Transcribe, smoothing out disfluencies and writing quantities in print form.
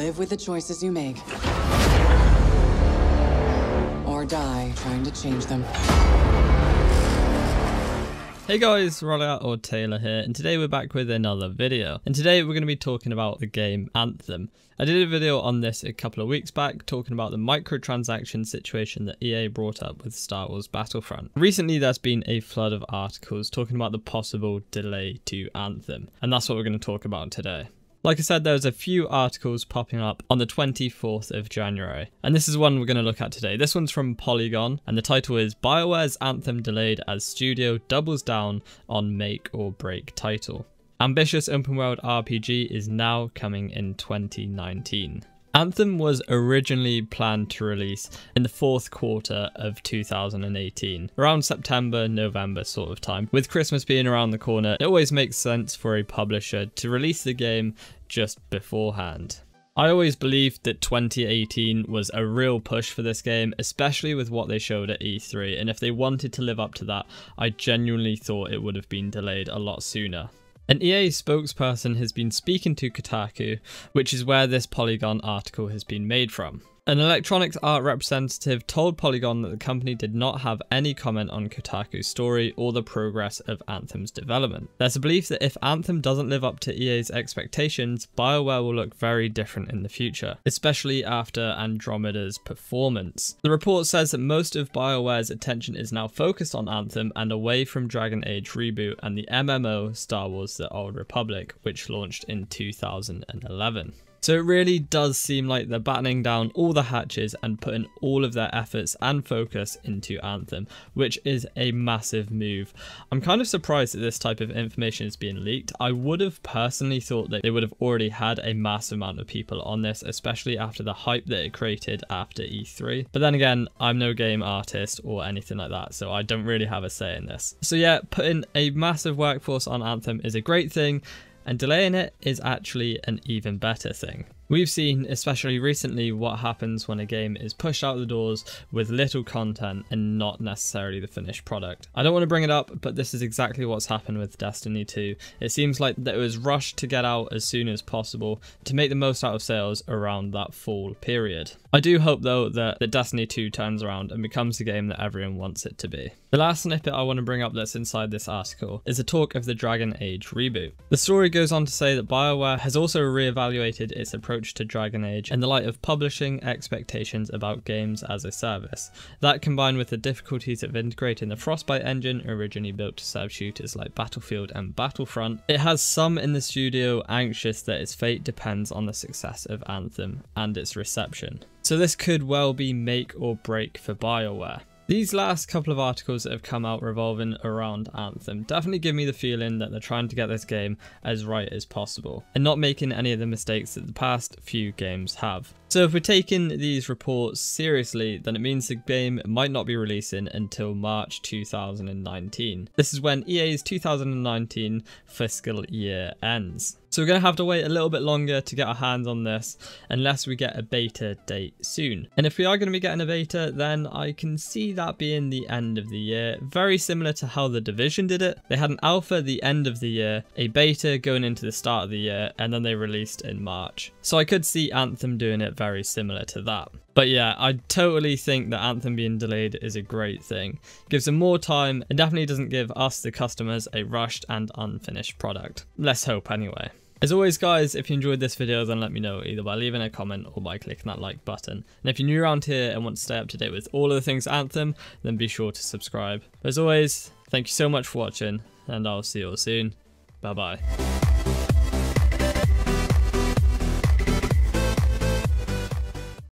Live with the choices you make. Or die trying to change them. Hey guys, rxlyaT or Taylor here, and today we're back with another video. And today we're going to be talking about the game Anthem. I did a video on this a couple of weeks back, talking about the microtransaction situation that EA brought up with Star Wars Battlefront. Recently there's been a flood of articles talking about the possible delay to Anthem, and that's what we're going to talk about today. Like I said, there's a few articles popping up on the 24th of January, and this is one we're going to look at today. This one's from Polygon, and the title is Bioware's Anthem delayed as studio doubles down on make or break title. Ambitious open world RPG is now coming in 2019. Anthem was originally planned to release in the fourth quarter of 2018, around September, November sort of time. With Christmas being around the corner, it always makes sense for a publisher to release the game just beforehand. I always believed that 2018 was a real push for this game, especially with what they showed at E3, and if they wanted to live up to that, I genuinely thought it would have been delayed a lot sooner. An EA spokesperson has been speaking to Kotaku, which is where this Polygon article has been made from. An electronics art representative told Polygon that the company did not have any comment on Kotaku's story or the progress of Anthem's development. There's a belief that if Anthem doesn't live up to EA's expectations, Bioware will look very different in the future, especially after Andromeda's performance. The report says that most of Bioware's attention is now focused on Anthem and away from Dragon Age Reboot and the MMO Star Wars The Old Republic, which launched in 2011. So it really does seem like they're battening down all the hatches and putting all of their efforts and focus into Anthem, which is a massive move. I'm kind of surprised that this type of information is being leaked. I would have personally thought that they would have already had a massive amount of people on this, especially after the hype that it created after E3. But then again, I'm no game artist or anything like that, so I don't really have a say in this. So yeah, putting a massive workforce on Anthem is a great thing, and delaying it is actually an even better thing. We've seen, especially recently, what happens when a game is pushed out the doors with little content and not necessarily the finished product. I don't want to bring it up, but this is exactly what's happened with Destiny 2. It seems like that it was rushed to get out as soon as possible to make the most out of sales around that fall period. I do hope though that Destiny 2 turns around and becomes the game that everyone wants it to be. The last snippet I want to bring up that's inside this article is a talk of the Dragon Age reboot. The story goes on to say that Bioware has also re-evaluated its approach to Dragon Age in the light of publishing expectations about games as a service. That, combined with the difficulties of integrating the Frostbite engine originally built to serve shooters like Battlefield and Battlefront, it has some in the studio anxious that its fate depends on the success of Anthem and its reception. So this could well be make or break for Bioware. These last couple of articles that have come out revolving around Anthem definitely give me the feeling that they're trying to get this game as right as possible and not making any of the mistakes that the past few games have. So if we're taking these reports seriously, then it means the game might not be releasing until March 2019. This is when EA's 2019 fiscal year ends. So we're going to have to wait a little bit longer to get our hands on this unless we get a beta date soon. And if we are going to be getting a beta, then I can see that being the end of the year. Very similar to how The Division did it. They had an alpha at the end of the year, a beta going into the start of the year, and then they released in March. So I could see Anthem doing it very similar to that. But yeah, I totally think that Anthem being delayed is a great thing. Gives them more time and definitely doesn't give us, the customers, a rushed and unfinished product. Let's hope anyway. As always guys, if you enjoyed this video then let me know either by leaving a comment or by clicking that like button. And if you're new around here and want to stay up to date with all of the things Anthem, then be sure to subscribe. But as always, thank you so much for watching and I'll see you all soon. Bye bye.